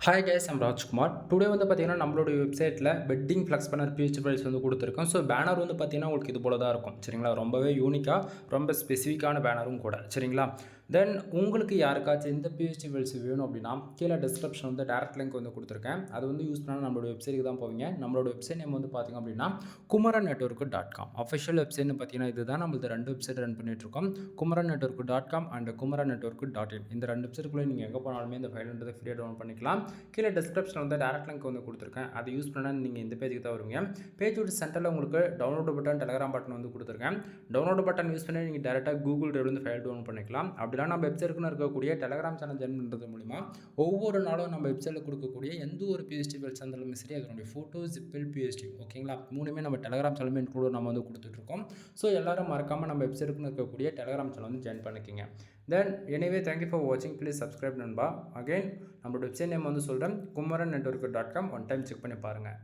Hi guys I'm Rajkumar. Today வந்து பார்த்தீங்கன்னா, நம்மளுடைய வெப்சைட்டில் wedding flex banner PHP files வந்து கொடுத்துருக்கோம். ஸோ பேனர் வந்து பார்த்தீங்கன்னா, உங்களுக்கு இது போல தான் இருக்கும். சரிங்களா? ரொம்பவே யூனிக்காக, ரொம்ப ஸ்பெசிஃபிக்கான பேனரும் கூட. சரிங்களா? தென் உங்களுக்கு யாருக்காச்சும் இந்த பிஹெச்பி ஃபைல்ஸ் வேணும் அப்படின்னா, கீழே டிஸ்கிரிப்ஷன் வந்து டேரக்ட் லிங்க் வந்து கொடுத்துருக்கேன். அது வந்து யூஸ் பண்ணால் நம்மளோட வெப்சைட்டுக்கு தான் போவீங்க. நம்மளோட வெப்சைட் நேம் வந்து பார்த்தீங்க அப்படின்னா, kumaranetwork.com. அஃபிஷியல் வெப்சைட்னு பார்த்தீங்கன்னா, இதுதான். நம்மளது 2 வெப்சைட் ரன் பண்ணிட்டுருக்கோம். kumaranetwork.com and kumaranetwork.in. இந்த 2 வெப்சைட்டுக்குள்ளே நீங்கள் எங்கே போனாலுமே இந்த ஃபைல்ன்றதை ஃப்ரீயாக டவுன்லோட் பண்ணிக்கலாம். கீழே டிஸ்கிரிப்ஷனில் வந்து டேரக்ட் லிங்க் வந்து கொடுத்துருக்கேன். அதை யூஸ் பண்ணால் நீங்கள் இந்த பேஜுக்கு தான் வருவீங்க. பேஜோட சென்டரில் உங்களுக்கு டவுன்லோட் பட்டன், டெலகிராம் பட்டன் வந்து கொடுத்துருக்கேன். டவுன்லோட் பட்டன் யூஸ் பண்ணி நீங்கள் டேரெக்டாக கூகுள் டிரைவ்லேருந்து ஃபைல் டவுன்லோட் பண்ணிக்கலாம். அப்படிலாம் நம்ம வெப்சைட்டுக்குன்னு இருக்கக்கூடிய டெலகிராம் சேனல் ஜாயின் பண்ணுறது மூலிமா ஒவ்வொரு நாளும் நம்ம வெப்சைட்டில் கொடுக்கக்கூடிய எந்த ஒரு பிஎஸ்டி ஃபைல்ஸ் இருந்தாலும் சரி, அதனுடைய ஃபோட்டோ, ஜிப்பில், பிஎஸ்டி, ஓகேங்களா, மூணுமே நம்ம டெலகிராம் சேனல் கூட நம்ம வந்து கொடுத்துட்ருக்கோம். ஸோ எல்லோரும் மறக்காமல் நம்ம வெப்சைட்டுக்குன்னு இருக்கக்கூடிய டெலகிராம் சேனல் வந்து ஜாயின் பண்ணிக்கிங்க. தென் எனிவே தேங்க்யூ ஃபார் வாட்சிங். ப்ளீஸ் சப்ஸ்கிரைப் நண்பா. அகைன் நம்மளோட வெப்சைட் நேம் வந்து சொல்கிறேன், kumaranetwork.com. ஒன் டைம் செக் பண்ணி பாருங்கள்.